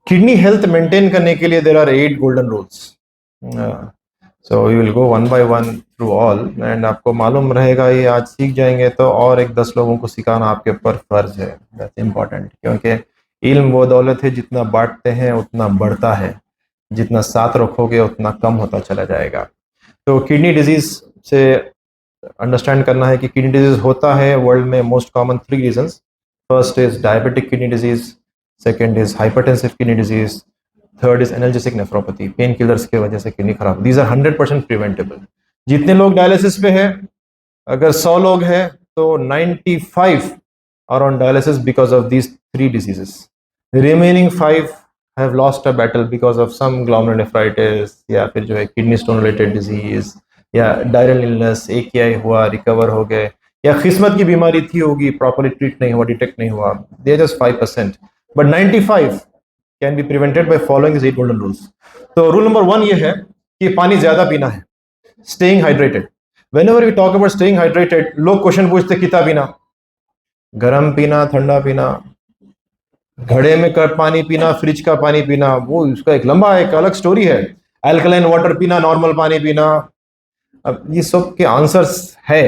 Kidney health maintain करने के लिए there are 8 golden rules. So we will go one by one through all, and आपको मालूम रहेगा, ये आज सीख जाएंगे तो और एक 10 लोगों को सिखाना आपके ऊपर फर्ज है। दैट्स इम्पॉर्टेंट, क्योंकि इल्म वो दौलत है, जितना बांटते हैं उतना बढ़ता है, जितना साथ रखोगे उतना कम होता चला जाएगा। तो किडनी डिजीज से अंडरस्टैंड करना है कि किडनी डिजीज होता है वर्ल्ड में most common 3 reasons. First is diabetic kidney disease, second is hypertensive kidney disease, third is analgesic nephropathy, pain killers की वजह से किडनी खराब। These are 100% preventable. जितने लोग डायलिसिस पे हैं, अगर 100 लोग हैं तो 95 are on dialysis because of these 3 diseases. Remaining 5 have lost a battle because of some glomerulonephritis, या फिर जो है किडनी स्टोन रिलेटेड डिजीज, या डायरल इलनेस, AKI हुआ, रिकवर हो गए, या किस्मत की बीमारी थी होगी, प्रॉपर्ली ट्रीट नहीं हुआ, डिटेक्ट नहीं हुआ। They are just 5%, but 95 can be prevented by following this 8 golden rules. तो रूल नंबर 1 ये है कि पानी ज्यादा पीना है, staying hydrated. Whenever we talk about staying hydrated, लोग क्वेश्चन पूछते कितना पीना, गर्म पीना, ठंडा पीना, घड़े में पानी पीना, फ्रिज का पानी पीना, वो उसका एक लंबा एक अलग स्टोरी है। अल्कलाइन वाटर पीना, नॉर्मल पानी पीना, अब ये सब के आंसर्स है,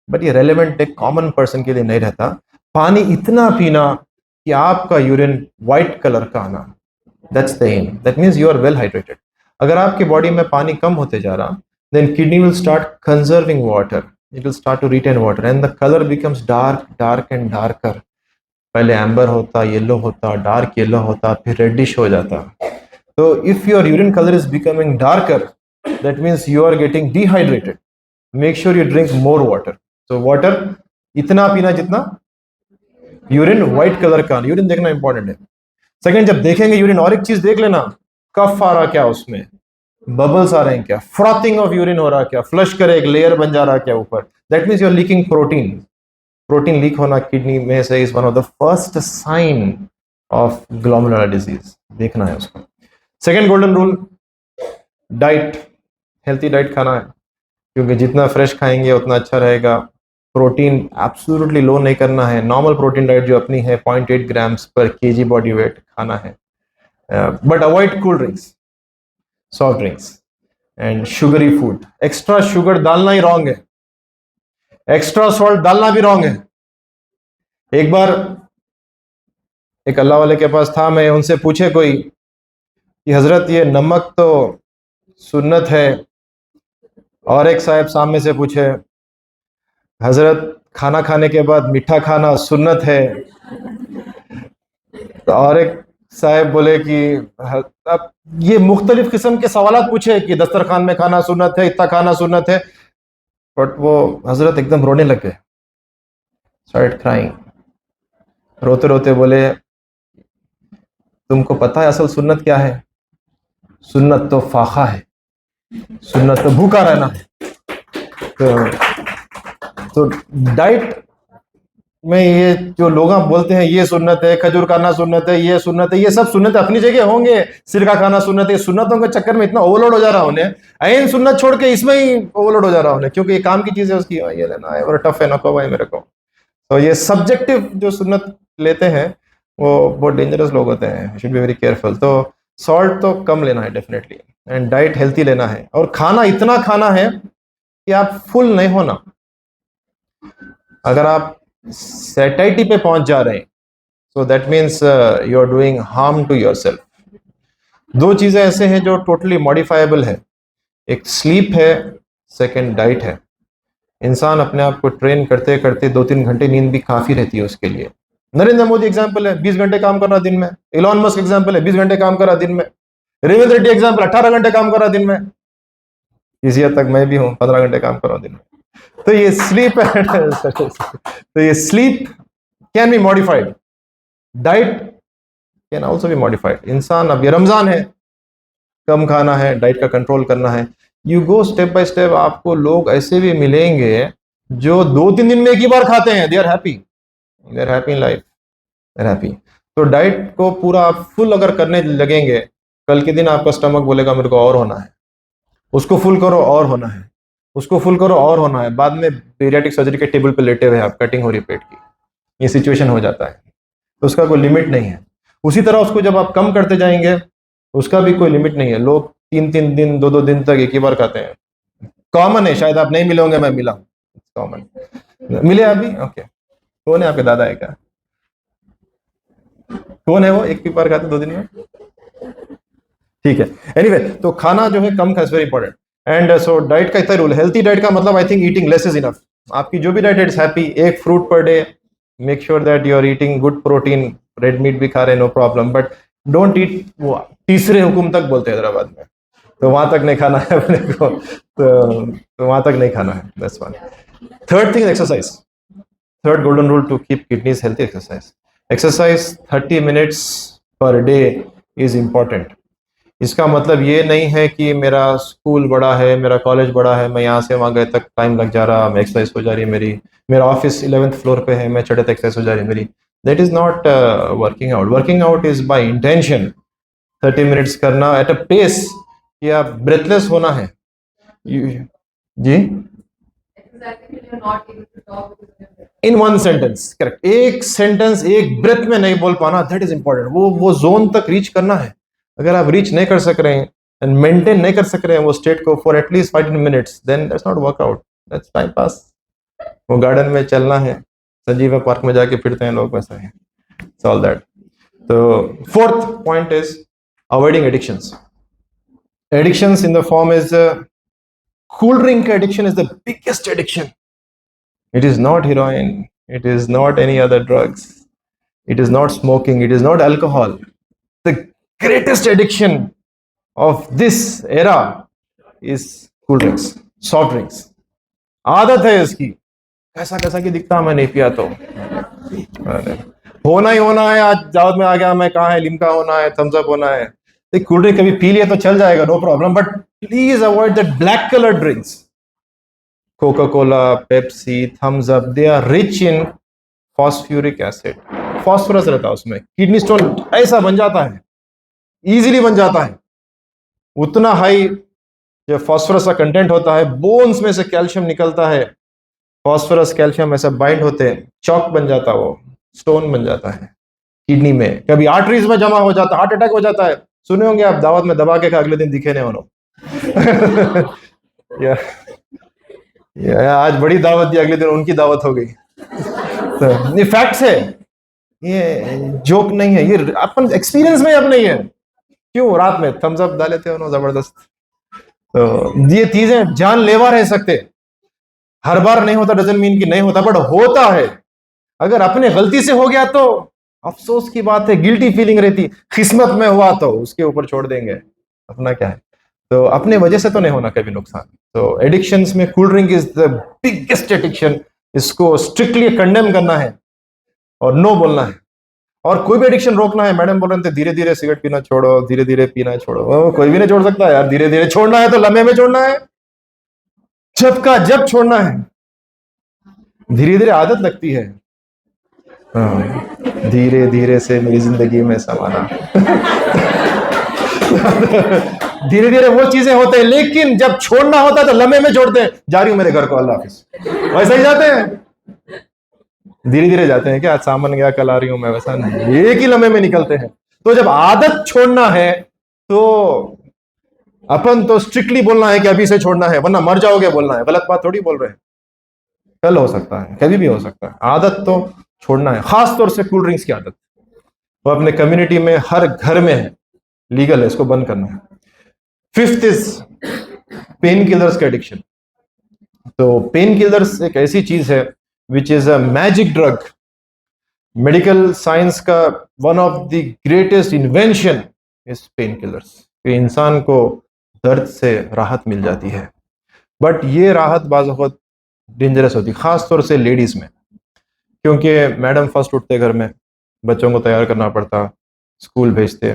बट ये रेलेवेंट एक कॉमन पर्सन के लिए नहीं रहता। पानी इतना पीना कि आपका यूरिन व्हाइट कलर का आना, that's the aim. That means you are well hydrated. अगर आपके बॉडी में पानी कम होते जा रहा, then kidney will start conserving water, it will start to retain water, and the colour becomes dark dark and darker. पहले एम्बर होता, येलो होता, डार्क येलो होता, फिर रेडिश हो जाता। तो if your urine colour is becoming darker, that means you are getting dehydrated. Make sure you drink more water. So water इतना पीना जितना यूरिन व्हाइट कलर का, यूरिन देखना इंपॉर्टेंट है। सेकंड, जब देखेंगे यूरिन, और एक चीज देख लेना, कफ आ रहा क्या, उसमें बबल्स आ रहे हैं क्या, फ्रॉथिंग ऑफ यूरिन हो रहा क्या, फ्लश करे एक लेयर बन जा रहा क्या ऊपर, that means you are leaking protein. Protein leak होना किडनी में से is one of the first sign of glomerular disease, देखना है उसको। Second golden rule, diet, healthy diet खाना है, क्योंकि जितना फ्रेश खाएंगे उतना अच्छा रहेगा। प्रोटीन एब्सोल्युटली लो नहीं करना है, नॉर्मल प्रोटीन डाइट जो अपनी है 0.8 ग्राम्स पर केजी बॉडी वेट खाना है, but avoid cold drinks, soft drinks and sugary food. Extra sugar डालना ही रॉन्ग है, एक्स्ट्रा सॉल्ट डालना भी रॉन्ग है। एक बार एक अल्लाह वाले के पास था, मैं उनसे पूछे कोई कि हजरत ये नमक तो सुन्नत है, और एक साहब सामने से पूछे हजरत खाना खाने के बाद मीठा खाना सुन्नत है, तो और एक साहब बोले कि अब ये मुख्तलिफ किस्म के सवालात पूछे कि दस्तरखान में खाना सुन्नत है, इतना खाना सुन्नत है, बट वो हजरत एकदम रोने लग गए, स्टार्टेड क्राइंग, रोते रोते बोले तुमको पता है असल सुन्नत क्या है? सुन्नत तो फाखा है, सुन्नत तो भूखा रहना है। तो डाइट में ये जो लोग बोलते हैं ये सुन्नत है, खजूर खाना सुन्नत है, ये सुन्नत है, ये सब सुन्नत अपनी जगह होंगे, सिरका खाना सुन्नत है, सुन्नतों के चक्कर में इतना ओवरलोड हो जा रहा उन्हें, ऐन सुन्नत छोड़ के इसमें ही ओवरलोड हो जा रहा उन्हें, क्योंकि ये काम की चीज है उसकी, ये लेना है और टफ है ना को भाई मेरे को। तो ये सब्जेक्टिव जो सुन्नत लेते हैं वो बहुत डेंजरस लोग होते हैं, शुड बी वेरी केयरफुल। तो सॉल्ट तो कम लेना है डेफिनेटली, एंड डाइट हेल्थी लेना है, और खाना इतना खाना है कि आप फुल नहीं होना। अगर आप सैटिस्फैक्टी पे पहुंच जा रहे हैं, so that means you are doing harm to yourself. दो चीजें ऐसे हैं जो टोटली मॉडिफाइबल है, एक स्लीप है, सेकंड डाइट है। इंसान अपने आप को ट्रेन करते करते 2-3 घंटे नींद भी काफी रहती है उसके लिए। नरेंद्र मोदी एग्जाम्पल है, 20 घंटे काम कर रहा दिन में। इलॉन मस्क एग्जाम्पल है, 20 घंटे काम कर रहा दिन में। रेवंत रेड्डी एग्जाम्पल, 18 घंटे काम कर रहा दिन में। इसी हद तक मैं भी हूँ, 15 घंटे काम कर रहा हूँ दिन में। तो ये स्लीप तो ये sleep can be modified, diet can also be modified. इंसान, अब ये रमजान है, कम खाना है, डाइट का कंट्रोल करना है, you go step by step. आपको लोग ऐसे भी मिलेंगे जो 2-3 दिन में एक ही बार खाते हैं, they are happy in life, they are happy. तो डाइट को पूरा आप फुल अगर करने लगेंगे, कल के दिन आपका स्टमक बोलेगा मेरे को और होना है, उसको फुल करो और होना है, उसको फुल करो और होना है, बाद में पीरियाडिक सर्जरी के टेबल पे लेटे हुए आप, कटिंग हो रही पेट की, ये सिचुएशन हो जाता है। तो उसका कोई लिमिट नहीं है। उसी तरह उसको जब आप कम करते जाएंगे, उसका भी कोई लिमिट नहीं है। लोग 3-3 दिन 2-2 दिन तक एक ही बार खाते हैं। कॉमन है, शायद आप नहीं मिले होंगे, मैं मिला हूं, कॉमन। मिले आप भी? ओके। कौन है आपके दादा है क्या? कौन है वो एक ही बार खाते 2 दिन में? ठीक है। एनीवे तो खाना जो है कम खाना, very important. And so diet का इतना रूल, हेल्थी डाइट का मतलब I think eating less is enough. आपकी जो भी डाइट है इट्स हैप्पी, एक fruit per day, make sure that you are eating good protein, red meat भी खा रहे हैं no problem, but don't eat, वो तीसरे हुक्म तक बोलते हैं हैदराबाद में, तो वहां तक नहीं खाना है अपने को, तो वहां तक नहीं खाना है, that's one. Third thing, exercise. Third golden rule to keep kidneys healthy, exercise. Exercise 30 minutes per day is important. इसका मतलब ये नहीं है कि मेरा स्कूल बड़ा है, मेरा कॉलेज बड़ा है, मैं यहाँ से वहाँ गए तक टाइम लग जा रहा, मैं एक्सरसाइज हो जा रही है मेरी, मेरा ऑफिस 11th फ्लोर पे है, मैं चढ़े तक एक्सरसाइज हो जा रही है मेरी, that is not working out. Working out is by intention. 30 minutes करना एट अ पेस कि आप ब्रेथलेस होना है। जी, इन वन सेंटेंस, करेक्ट, एक सेंटेंस एक ब्रेथ में नहीं बोल पाना, दैट इज इंपॉर्टेंट। वो जोन तक रीच करना है। अगर आप रीच नहीं कर सक रहे हैं एंड मेंटेन नहीं कर सक रहे हैं वो स्टेट को for at least 5 minutes, then that's not workout, that's time pass. वो गार्डन में चलना है, संजीवा पार्क में जाके फिरते हैं लोग, वैसा है, इट्स ऑल दैट। तो fourth point is avoiding addictions. Addictions in the form is cool drink addiction is the biggest addiction. It is not heroin, it is not any other drugs, it is not smoking, it is not alcohol. The greatest addiction of this era is cool drinks, soft drinks. आदत है इसकी, कैसा कैसा की दिखता मैं नहीं पिया तो होना ही होना है। आज दावत में आ गया मैं, कहा है लिम्का होना है, थम्स अप होना है, कूल ड्रिंक कभी पी लिया तो चल जाएगा, no problem, but please avoid that black colour drinks. Coca Cola, Pepsi, Thums Up, they are rich in phosphoric acid, phosphorus रहता है उसमें, किडनी स्टोन ऐसा बन जाता है, इजीली बन जाता है। उतना हाई जो फॉस्फोरस का कंटेंट होता है, बोन्स में से कैल्शियम निकलता है, फॉस्फोरस कैल्शियम ऐसा बाइंड होते हैं, चौक बन जाता है, वो स्टोन बन जाता है किडनी में, कभी आर्टरीज में जमा हो जाता है, हार्ट अटैक हो जाता है। सुने होंगे आप, दावत में दबा के अगले दिन दिखे नहीं होना या आज बड़ी दावत दी, अगले दिन उनकी दावत हो गई। तो ये फैक्ट्स है, ये जोक नहीं है, ये अपन एक्सपीरियंस में अब नहीं है। क्यों? रात में थम्स अप डाले थे उन्होंने जबरदस्त। तो ये चीजें जानलेवा रह सकते, हर बार नहीं होता डजंट मीन कि नहीं होता, बट होता है। अगर अपने गलती से हो गया तो अफसोस की बात है, गिल्टी फीलिंग रहती, किस्मत में हुआ तो उसके ऊपर छोड़ देंगे, अपना क्या है। तो अपने वजह से तो नहीं होना कभी नुकसान। तो एडिक्शंस में cool drink is the biggest addiction. इसको स्ट्रिक्टली कंडेम करना है और नो बोलना है। और कोई भी एडिक्शन रोकना है, मैडम बोल रहे थे धीरे धीरे सिगरेट पीना छोड़ो, धीरे धीरे पीना छोड़ो, कोई भी नहीं छोड़ सकता यार। धीरे धीरे छोड़ना है तो लम्हे में छोड़ना है, जब का जब छोड़ना है, धीरे धीरे आदत लगती है। धीरे धीरे से मेरी जिंदगी में समाना धीरे धीरे वो चीजें होते हैं, लेकिन जब छोड़ना होता है तो लम्हे में छोड़ते हैं। जा रही हूं मेरे घर को, अल्लाह हाफिज, वैसा ही जाते हैं, धीरे धीरे जाते हैं। क्या सामान गया, कल आ रही हूं मैं, वैसा नहीं, एक ही लम्हे में निकलते हैं। तो जब आदत छोड़ना है तो अपन तो स्ट्रिक्टली बोलना है कि अभी से छोड़ना है वरना मर जाओगे बोलना है। गलत बात थोड़ी बोल रहे हैं, कल हो सकता है, कभी भी हो सकता है। आदत तो छोड़ना है, खास तौर से कूल ड्रिंक्स की आदत। वो अपने कम्युनिटी में हर घर में है, लीगल है, इसको बंद करना है। फिफ्थ इज पेन किलर्स का एडिक्शन। तो पेन किलर्स एक ऐसी चीज है which is a magic drug. Medical science का one of the greatest invention is painkillers. इंसान को दर्द से राहत मिल जाती है, बट ये राहत बाज़ वक़्त डेंजरस होती है, खास तौर से लेडीज में, क्योंकि मैडम फर्स्ट उठते घर में, बच्चों को तैयार करना पड़ता, स्कूल भेजते,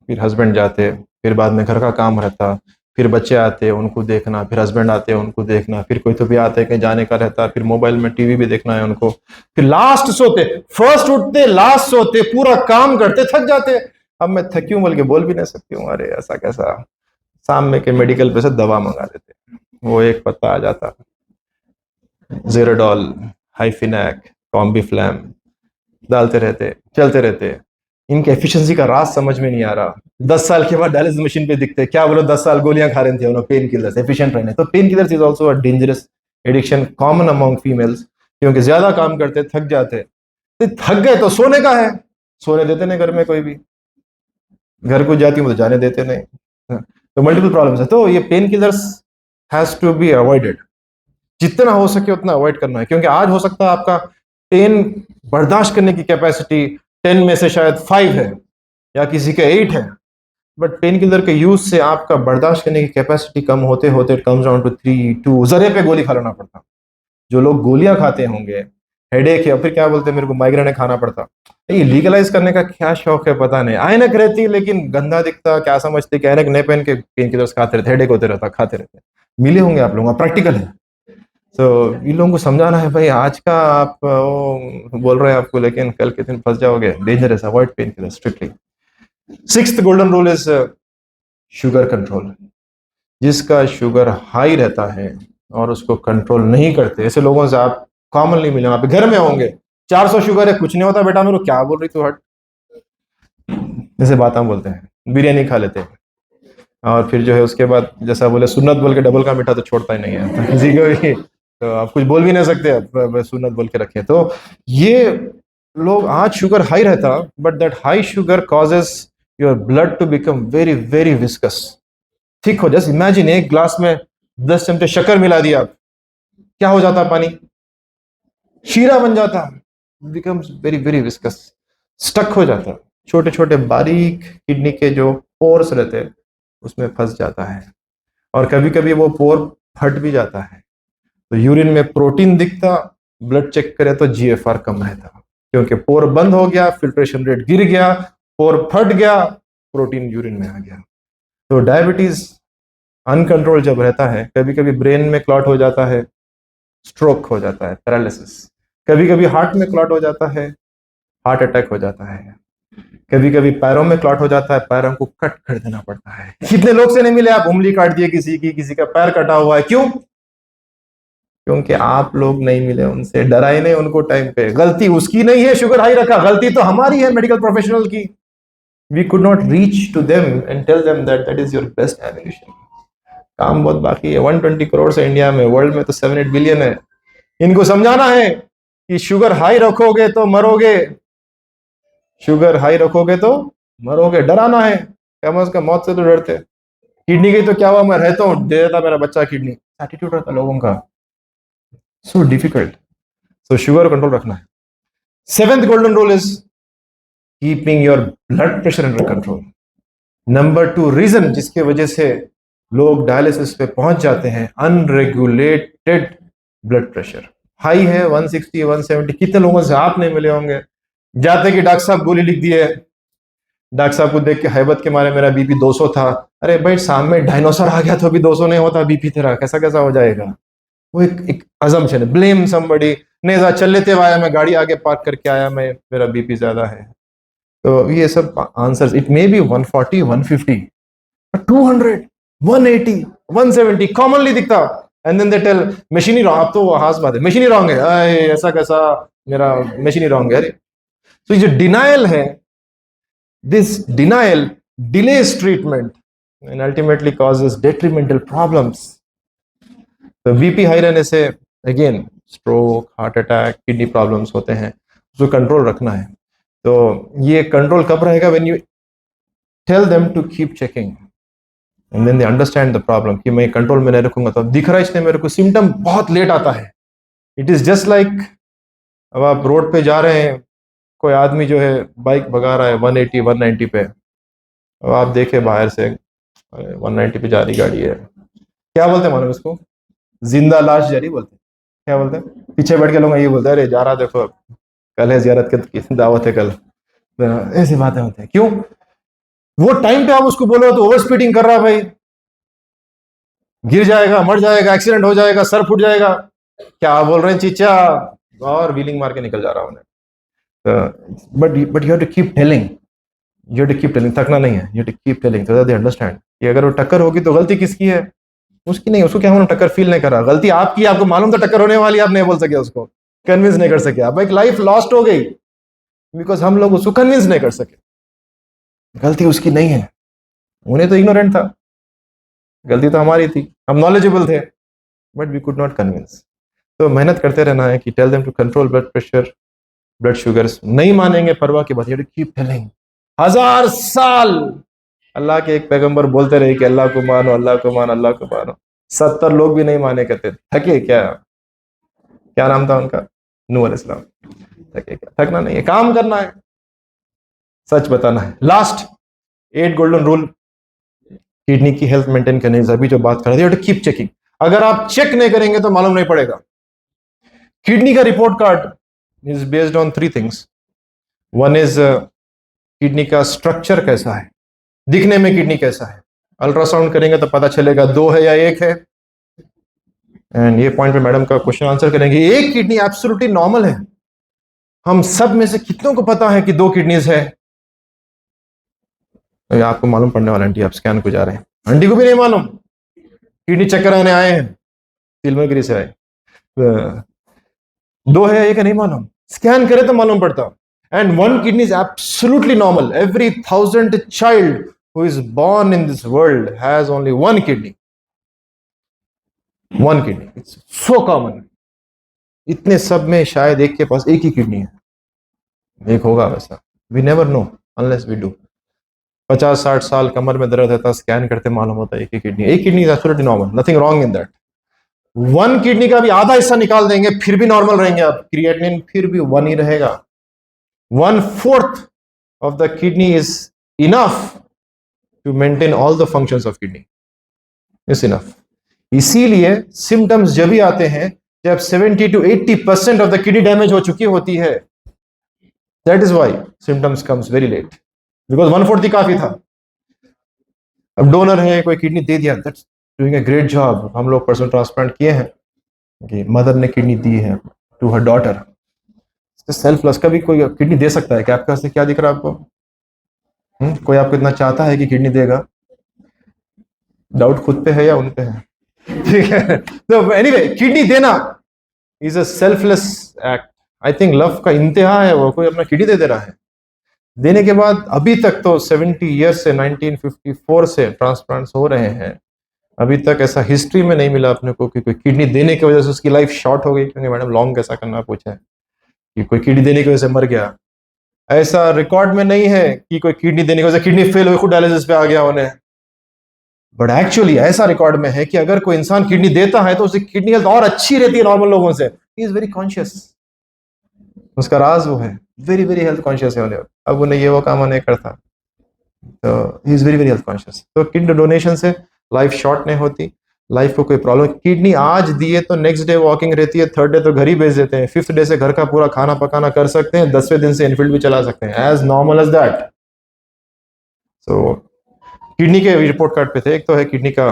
फिर हस्बैंड जाते, फिर बाद में घर का काम रहता, फिर बच्चे आते उनको देखना, फिर हस्बैंड आते उनको देखना, फिर कोई तो भी आते कहीं जाने का रहता, फिर मोबाइल में टीवी भी देखना है उनको, फिर लास्ट सोते, फर्स्ट उठते लास्ट सोते, पूरा काम करते थक जाते। अब मैं थकी हूं बोल के बोल भी नहीं सकती हूँ, अरे ऐसा कैसा। शाम में के मेडिकल पे से दवा मंगा लेते, वो एक पत्ता आ जाता, ज़ेरोडॉल, हाइफिनैक, कॉम्बीफ्लैम, डालते रहते, चलते रहते। इनके एफिशिएंसी का राज समझ में नहीं आ रहा। 10 साल के बाद डायलिसिस मशीन पे दिखते क्या बोलो, 10 साल गोलियां खा रहे थे उन्होंने पेन किलर्स, एफिशिएंट रहने। तो pain killers is also a dangerous addiction common among females, क्योंकि ज्यादा काम करते थक जाते। तो थक गए तो सोने का है, सोने देते नहीं घर में, कोई भी घर को जाती हूँ तो जाने देते नहीं। तो मल्टीपल प्रॉब्लम्स है। तो ये pain killers has to be avoided, जितना हो सके उतना अवॉइड करना है, क्योंकि आज हो सकता है आपका पेन बर्दाश्त करने की कैपेसिटी 10 में से शायद 5 है या किसी के 8 है, बट पेन किलर के यूज से आपका बर्दाश्त करने की कैपेसिटी कम होते होते इट कम्स डाउन टू 3, 2, जरे पे गोली खा लेना पड़ता। जो लोग गोलियां खाते होंगे, हेडेक या फिर क्या बोलते हैं, मेरे को माइग्रेन है खाना पड़ता, ये लीगलाइज करने का क्या शौक है पता नहीं। ऐनक रहती लेकिन गंदा दिखता, क्या समझते कि ऐनक नहीं पहन के पेन किलर्स खाते रहते, हेडेक होते रहता, खाते रहते। मिले होंगे आप लोगों, प्रैक्टिकल है। तो इन लोगों को समझाना है भाई, आज का आप बोल रहे हैं आपको, लेकिन कल के दिन फंस जाओगे, dangerous, avoid pain killer strictly. 6th golden rule is sugar control. जिसका शुगर हाई रहता है और उसको कंट्रोल नहीं करते, ऐसे लोगों से आप कॉमनली मिले, आप घर में होंगे, 400 शुगर है, कुछ नहीं होता बेटा, मेरे को क्या बोल रही तू, हट, जैसे बात हम बोलते हैं, बिरयानी खा लेते हैं और फिर जो है उसके बाद जैसा बोले सुन्नत बोल के डबल का मीठा तो छोड़ता ही नहीं है, तो किसी को भी तो आप कुछ बोल भी नहीं सकते, आप सुन्नत बोल के रखे। तो ये लोग, आज शुगर हाई रहता, but that high sugar causes your blood to become very very viscous, thick हो। जस्ट इमेजिन, एक ग्लास में 10 चमचे शक्कर मिला दिया, क्या हो जाता पानी, शीरा बन जाता, becomes very very viscous, stuck हो जाता, छोटे छोटे बारीक किडनी के जो पोर्स रहते उसमें फंस जाता है, और कभी कभी वो पोर फट भी जाता है। तो यूरिन में प्रोटीन दिखता, ब्लड चेक करे तो जीएफआर कम रहता, क्योंकि पोर बंद हो गया, फिल्ट्रेशन रेट गिर गया, पोर फट गया, प्रोटीन यूरिन में आ गया। तो डायबिटीज अनकंट्रोल जब रहता है, कभी कभी ब्रेन में क्लॉट हो जाता है, स्ट्रोक हो जाता है, पैरालिसिस, कभी कभी हार्ट में क्लॉट हो जाता है, हार्ट अटैक हो जाता है, कभी कभी पैरों में क्लॉट हो जाता है, पैरों को कट कर देना पड़ता है। कितने लोग से नहीं मिले आप, उंगली काट दिए किसी की, किसी का पैर कटा हुआ है, क्यों? क्योंकि आप लोग नहीं मिले उनसे, डराए नहीं उनको टाइम पे। गलती उसकी नहीं है शुगर हाई रखा, गलती तो हमारी है मेडिकल प्रोफेशनल की। We could not reach to them and tell them that that is your best ammunition. काम बहुत बाकी है। 120 करोड़ से इंडिया में, वर्ल्ड में तो 7-8 बिलियन है। इनको समझाना है कि शुगर हाई रखोगे तो मरोगे, शुगर हाई रखोगे तो मरोगे। डराना है, कम अज कम मौत से तो डरते। किडनी की तो क्या हुआ, मैं रहता हूँ, दे देता मेरा बच्चा किडनी, एटीट्यूड रहता लोगों का, so difficult. So sugar control रखना है। 7th golden rule is keeping your blood pressure under control. Number 2 reason जिसके वजह से लोग डायलिसिस पे पहुंच जाते हैं, अनरेगुलेटेड ब्लड प्रेशर। हाई है 160, 170। कितने लोगों से आप नहीं मिले होंगे, जाते कि डॉक्टर साहब गोली लिख दिए, डॉक्टर साहब को देख के हैबत के मारे मेरा बीपी 200 था। अरे भाई, सामने डायनासोर आ गया तो भी 200 नहीं होता बीपी तेरा, कैसा कैसा हो जाएगा? वो एक अजम्पशन है, ब्लेम समबडी। नहीं जा चल लेते आया, मैं गाड़ी आगे पार्क करके आया, मैं मेरा बीपी ज्यादा है। तो ये सब answers, it may be 140, 150, 200, 180, 170 commonly दिखता। And then they tell machine ही रॉन्ग। आप तो हाथ बात है, मशीन ही रॉन्ग है, ऐसा कैसा, मेरा मशीन ही रॉन्ग है। अरे तो ये जो डिनायल है, this denial delays treatment and ultimately causes detrimental problems. तो बीपी हाई रहने से again stroke, heart attack, kidney problems होते हैं, उसको कंट्रोल रखना है। तो ये कंट्रोल कब रहेगा? When you tell them to keep checking and then they understand the problem, कि मैं कंट्रोल में नहीं रखूंगा तो दिख रहा है इसने मेरे को, सिम्टम बहुत लेट आता है। इट इज जस्ट लाइक, अब आप रोड पे जा रहे हैं, कोई आदमी जो है बाइक भगा रहा है 180, 190 पे, अब आप देखे बाहर से 190 पे जा रही गाड़ी है, क्या बोलते हैं मालूम इसको? जिंदा लाश जा रही बोलते हैं। क्या बोलते हैं? पीछे बैठ के लोग ये बोलते हैं, अरे जा रहा देखो, कल है जियारत की दावत है कल। ऐसी बातें होती हैं। क्यों? वो टाइम पे आप उसको बोलो तो ओवर स्पीडिंग कर रहा भाई, गिर जाएगा, मर जाएगा, एक्सीडेंट हो जाएगा, सर फूट जाएगा, क्या बोल रहे हैं चीचा, और व्हीलिंग मार के निकल जा रहा हूं। But you have to keep telling, you have to keep telling, थकना नहीं है, you have to keep telling so that they understand कि अगर वो टक्कर होगी तो गलती किसकी है? उसकी नहीं, उसको क्या होना, टक्कर फील नहीं कर रहा, गलती आपकी, आपको मालूम था टक्कर होने वाली, आप नहीं बोल सके, उसको कन्विंस नहीं कर सके, आप एक लाइफ लॉस्ट हो गई बिकॉज हम लोग उसको कन्विंस नहीं कर सके। गलती उसकी नहीं है, उन्हें तो इग्नोरेंट था, गलती तो हमारी थी, हम नॉलेजेबल थे, but we could not convince. तो मेहनत करते रहना है कि tell them to control blood pressure, blood sugars, नहीं मानेंगे परवाह की बात, कीप टेलिंग। 1000 साल अल्लाह के एक पैगंबर बोलते रहे कि अल्लाह को मानो, अल्लाह को मानो, अल्लाह को मानो। 70 लोग भी नहीं माने करते, थके क्या? क्या नाम था उनका? नूह अलैहिस्सलाम। थके क्या? थकना नहीं है, काम करना है, सच बताना है। लास्ट 8 गोल्डन रूल किडनी की हेल्थ मेंटेन करने की, अभी जो बात कर रहे थे, कीप चेकिंग। अगर आप चेक नहीं करेंगे तो मालूम नहीं पड़ेगा। किडनी का report card is based on 3 things. One is kidney का स्ट्रक्चर कैसा है, दिखने में किडनी कैसा है, अल्ट्रासाउंड करेंगे तो पता चलेगा 2 है या 1 है। एंड ये पॉइंट पे मैडम का क्वेश्चन आंसर करेंगे। एक किडनी एब्सोल्युटली नॉर्मल है, हम सब में से कितनों को पता है कि 2 किडनीज है? तो आपको मालूम पड़ने वाला, आंटी आप स्कैन को जा रहे हैं, आंटी को भी नहीं मालूम, किडनी चेक कराने आए हैं, तिलमगिरी से आए, 2 है 1 है नहीं मालूम, स्कैन करे तो मालूम पड़ता। And 1 kidney is absolutely normal. Every 1000 child who is born in this world has only 1 kidney. 1 kidney, it's so common. इतने सब में शायद एक के पास 1 ही किडनी है, एक होगा वैसा, we never know unless we do. 50-60 साल कमर में दर्द रहता, स्कैन करते मालूम होता है एक ही किडनी। एक kidney is absolutely normal, nothing wrong in that. 1 kidney का भी आधा हिस्सा निकाल देंगे फिर भी नॉर्मल रहेंगे आप, क्रिएटिनिन फिर भी 1 ही रहेगा। 1/4 of the kidney is enough to maintain all the functions of kidney, is enough। इसीलिए सिम्टम्स जब भी आते हैं जब 70 to 80% of the kidney damage हो चुकी होती है, that is why symptoms comes very late, because 1/4 ही काफी था। अब डोनर है, कोई किडनी दे दिया, that's doing a great job. हम लोग पर्सनल ट्रांसप्लांट किए हैं कि मदर ने किडनी दी है टू हर डॉटर, सेल्फलेस। कभी कोई किडनी दे सकता है क्या? आपके पास से क्या दिख रहा है आपको? कोई आपको इतना चाहता है कि किडनी देगा? डाउट खुद पे है या उन पे है? ठीक है, तो एनीवे किडनी देना is a selfless act. I think love का इंतहा है वो, कोई अपना किडनी दे रहा है। देने के बाद अभी तक तो 70 ईयर्स से 1954 से ट्रांसप्लांट्स हो रहे हैं, अभी तक ऐसा हिस्ट्री में नहीं मिला अपने को कि कोई किडनी देने की वजह से उसकी लाइफ शॉर्ट हो गई। क्योंकि मैडम लॉन्ग कैसा करना पूछा है कि कोई किडनी देने की वजह से मर गया, ऐसा रिकॉर्ड में नहीं है कि कोई किडनी देने की वजह से किडनी फेल हुई खुद डायलिसिस पे आ गया उन्हें। बट एक्चुअली ऐसा रिकॉर्ड में है कि अगर कोई इंसान किडनी देता है तो उसकी किडनी हेल्थ और अच्छी रहती है नॉर्मल लोगों से। ही इज वेरी कॉन्शियस, उसका राज वो है, वेरी वेरी हेल्थ कॉन्शियस है। अब उन्हें ये वो काम नहीं करता, तो he is very very health conscious. तो किडनी डोनेशन से लाइफ शॉर्ट नहीं होती, लाइफ को कोई प्रॉब्लम। किडनी आज दिए तो नेक्स्ट डे वॉकिंग रहती है, 3rd डे तो घर ही भेज देते हैं, 5th डे से घर का पूरा खाना पकाना कर सकते हैं, 10वें दिन से इनफील्ड भी चला सकते हैं, as normal as that. So kidney के रिपोर्ट कार्ड पे थे, एक तो है किडनी का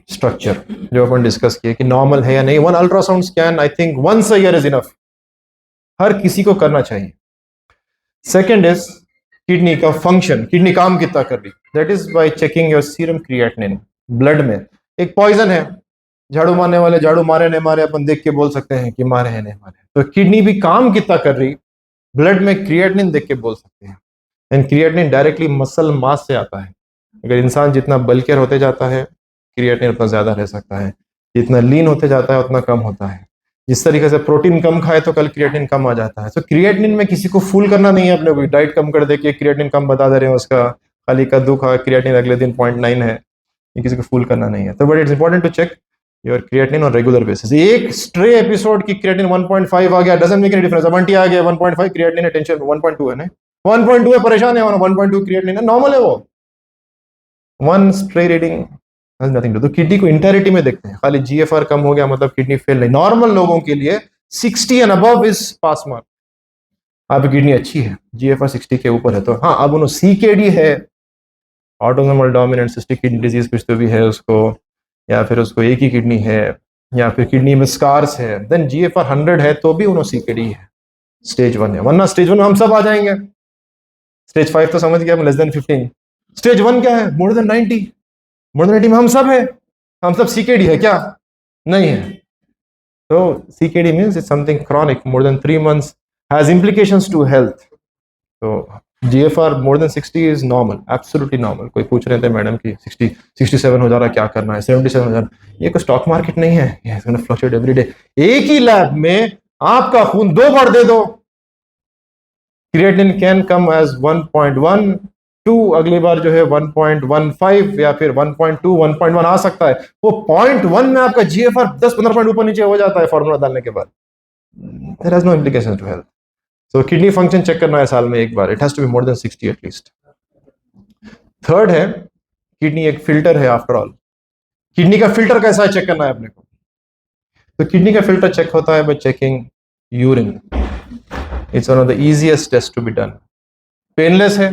स्ट्रक्चर जो अपन डिस्कस किए कि नॉर्मल है या नहीं। 1 ultrasound scan I think once a year is enough, हर किसी को करना चाहिए। सेकेंड इज किडनी का फंक्शन, किडनी काम कितना कर रही, that is by checking your serum creatinine blood में। एक पॉइजन है, झाड़ू मारने वाले झाड़ू मारे नहीं मारे अपन देख के बोल सकते हैं कि मारे हैं नहीं मारे, तो किडनी भी काम कितना कर रही ब्लड में क्रिएटिनिन देख के बोल सकते हैं। And creatinine directly muscle mass से आता है। अगर इंसान जितना बल्कियर होते जाता है क्रिएटिनिन उतना ज्यादा रह सकता है, जितना लीन होते जाता है उतना कम होता है। जिस तरीके से प्रोटीन कम खाए तो कल क्रिएटिनिन कम आ जाता है। तो क्रिएटिनिन में किसी को फूल करना नहीं है, अपने को डाइट कम कर दे के क्रिएटिनिन कम बता दे रहे हैं उसका, खाली कद्दू खा क्रिएटिनिन अगले दिन 0.9 है, ये किसी को फूल करना नहीं है। तो but it's important to check your creatinine on regular basis. एक स्ट्रे एपिसोड की क्रिएटिनिन 1.5 आ गया, डजंट मेक एनी डिफरेंस। अब आ गया 1.5 क्रिएटिनिन, टेंशन 1.2 है ना, 1.2 है परेशान है, 1.2 क्रिएटिनिन है, नॉर्मल है वो। 1 stray reading has nothing to. तो किडनी को इंटायरिटी में देखते हैं, खाली जीएफआर कम हो गया मतलब किडनी फेल नहीं। नॉर्मल लोगों के लिए 60 and above is pass mark, आपकी किडनी अच्छी है, जीएफआर 60 के ऊपर है तो हाँ। अब उन्होंने सीकेडी है, autosomal dominant cystic kidney disease कुछ तो भी है उसको, या फिर उसको एक ही किडनी है, या फिर किडनी में स्कार्स है, देन जीएफआर 100 है तो भी उन्होंने सीकेडी है, स्टेज 1 है। वरना स्टेज 1 में हम सब आ जाएंगे, स्टेज 5 तो समझ गया, लेस देन 15। स्टेज 1 क्या है? मोर देन 90, मोर देन 90 में हम सब है, हम सब सीकेडी है क्या? नहीं है। तो CKD means it's something chronic, more than 3 months, has implications to health. तो GFR more than 60 is normal, absolutely normal. कोई पूछ रहे थे मैडम कि 60 67 हो जा रहा है, क्या करना है, 77 हो जा रहा है, ये कोई स्टॉक मार्केट नहीं है, ये गोना फ्लक्चुएट एवरी डे। एक ही लैब में आपका खून 2 बार दे दो, क्रिएटिनिन कैन कम एज 1.12, अगली बार जो है 1.15 या फिर 1.2 1.1 आ सकता है। वो 0.1 में आपका GFR 10-15 पॉइंट ऊपर नीचे हो जाता है फॉर्मूला डालने के बाद। There has no implication to health. So kidney function check करना है साल में एक बार, it has to be more than 60 at least. Third है, किडनी एक फिल्टर है आफ्टर ऑल। किडनी का फिल्टर कैसा है चेक करना है अपने को। तो किडनी का फिल्टर चेक होता है by checking urine. It's one of the easiest test to be done, painless है,